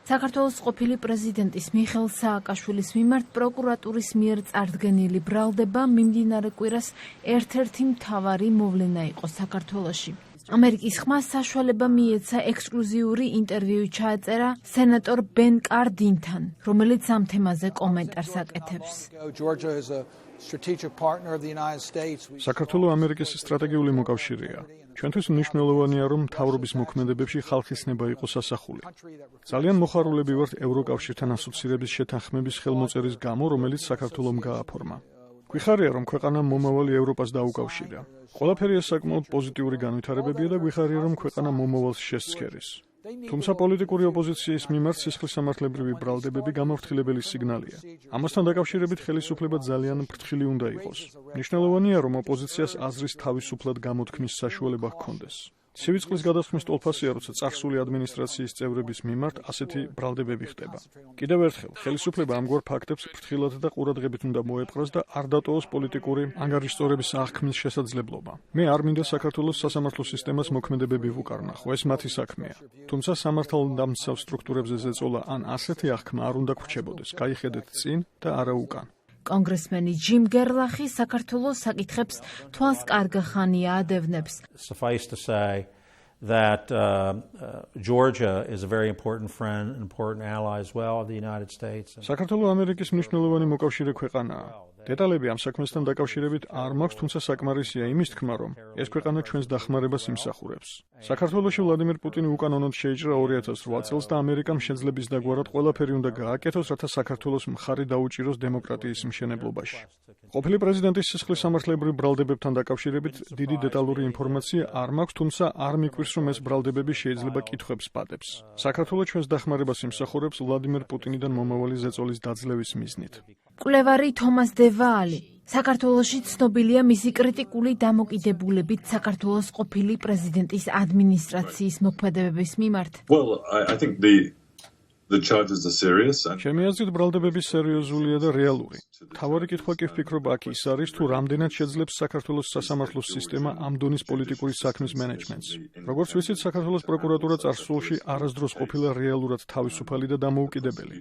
საქართველოს ყოფილი პრეზიდენტის მიხეილ სააკაშვილის მიმართ პროკურატურის მიერ წარდგენილი ბრალდება მიმდინარე კვირას ერთ-ერთი მთავარი მოვლენა იყო საქართველოში. ამერიკის ხმას საშუალება მიეცა ექსკლუზიური ინტერვიუ ჩაეწერა სენატორ ბენ კარდინთან, რომელიც ამ თემაზე კომენტარს აკეთებს. საქართველო ამერიკის სტრატეგიული მოკავშირეა. ჩვენთვის მნიშვნელოვანია, რომ მთავრობის მოქმედებებში ხალხის ნება იყოს ასახული. ძალიან მოხარულები ვართ ევროკავშირთან ასოცირების შეთანხმების ხელმოწერის გამო, რომელიც საქართველომ გააფორმა. გვიხარია, რომ ქვეყანა მომავალი ევროპას დაუკავშირა. ყველაფერი ეს საკმაოდ პოზიტიური განვითარებებია და გვიხარია, რომ ქვეყანა მომავალს შესცქერის. თუმცა პოლიტიკური ოპოზიციის მიმართ სისხლისამართლებრივი ბრალდებები გამორთქილებელი სიგნალია. ამასთან დაკავშირებით ხელისუფლება ძალიან ფრთხილი უნდა იყოს. მნიშვნელოვანია, რომ ოპოზიციას აზრის თავისუფლად გამოთქმის საშუალება ჰქონდეს. ცივი წყლის გადასხმის ტოლფასია, როცა წარსული ადმინისტრაციის წევრების მიმართ ასეთი ბრალდებები ხდება. კიდევ ერთხელ, ხელისუფლება ამგვარ ფაქტებს ფრთხილად და ყურადღებით უნდა მოეპყროს და არ დატოვოს პოლიტიკური ანგარიშწორების აღქმის შესაძლებლობა. მე არ მინდა საქართველოს სასამართლო სისტემას მოქმედებები ვუკარნახო, ეს მათი საქმეა. თუმცა სამართალდამცავ სტრუქტურებზე ზეწოლა ან ასეთი აღქმა არ უნდა გრჩებოდეს. გაიხედეთ წინ და არა უკან. კონგრესმენი ჯიმ გერლახი საქართველოს საკითხებს თვალს კარგა ხანია ადევნებს. Suffice to say that Georgia is a very important friend and important ally as well of the United States. საქართველო ამერიკის მნიშვნელოვანი მოკავშირე ქვეყანაა. დეტალები ამ საქმესთან დაკავშირებით არ მაქვს, თუმცა საკმარისია იმის თქმა, რომ ეს ქვეყანა ჩვენს დახმარებას იმსახურებს. საქართველოში ვლადიმერ პუტინი უკანონოდ შეიჭრა 2008 წელს და ამერიკამ შეძლების დაგვარად ყველაფერი უნდა გააკეთოს, რათა საქართველოს მხარი დაუჭიროს დემოკრატიის მშენებლობაში. ყოფილი პრეზიდენტის სისხლისამართლებრივ ბრალდებებთან დაკავშირებით დიდი დეტალური ინფორმაცია არ მაქვს, თუმცა არ მიკვირს, რომ ეს ბრალდებები შეიძლება კითხვებს პატებს. საქართველო ჩვენს დახმარებას იმსახურებს ვლადიმერ პუტინიდან მომავალი ზეწოლის დაძლევის მიზნით. კვლევარი თომას დევალი საქართველოში ცნობილია მისი კრიტიკული დამოკიდებულებით საქართველოს ყოფილი პრეზიდენტის ადმინისტრაციის მოქმედებების მიმართ. ჩემი აზრით, ბრალდებები სერიოზულია და რეალური. მთავარი კითხვა კი ვფიქრობ აქ ის არის, თუ რამდენად შეძლებს საქართველოს სასამართლოს სისტემა ამ დონის პოლიტიკური საქმის მენეჯმენტს. როგორც ვიცით, საქართველოს პროკურატურა წარსულში არასდროს ყოფილა რეალურად თავისუფალი და დამოუკიდებელი.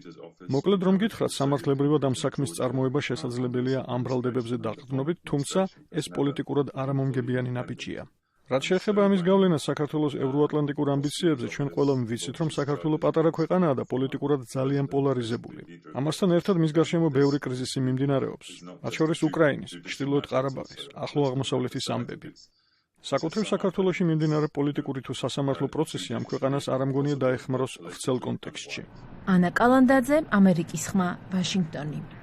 მოკლედ რომ გითხრათ, სამართლებრივად ამ საქმის წარმოება შესაძლებელია ამ ბრალდებებზე დაყრდნობით, თუმცა ეს პოლიტიკურად არამომგებიანი ნაბიჯია. რაც შეეხება ამის გავლენას საქართველოს ევროატლანტიკურ ამბიციებზე, ჩვენ ყველამ ვიცით, რომ საქართველო პატარა ქვეყანაა და პოლიტიკურად ძალიან პოლარიზებული. ამასთან ერთად მის გარშემო ბევრი კრიზისი მიმდინარეობს, მათ შორის უკრაინის, ჩრდილოეთ ყარაბაღის, ახლო აღმოსავლეთის ამბები. საკუთრივ საქართველოში მიმდინარე პოლიტიკური თუ სასამართლო პროცესი ამ ქვეყანას არ ამგონია დაეხმაროს ვრცელ კონტექსტში. ანა კალანდაძე, ამერიკის ხმა, ვაშინგტონი.